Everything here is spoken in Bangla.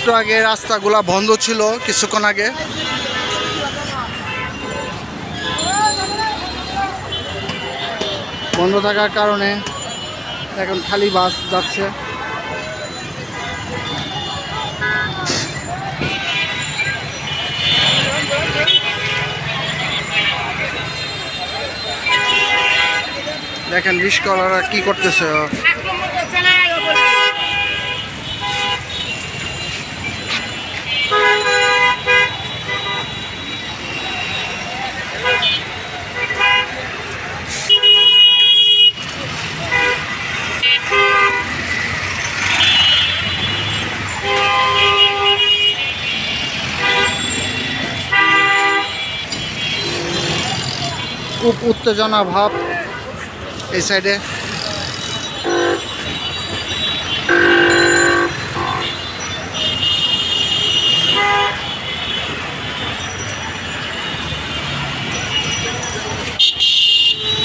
একটু আগে রাস্তাগুলা বন্ধ ছিল কিছুক্ষণ আগে। বন্ধ থাকার কারণে এখন খালি বাস যাচ্ছে। দেখেন রিস্কাওয়ালারা কি করতেছে। খুব উত্তেজনা ভাব এই সাইডে।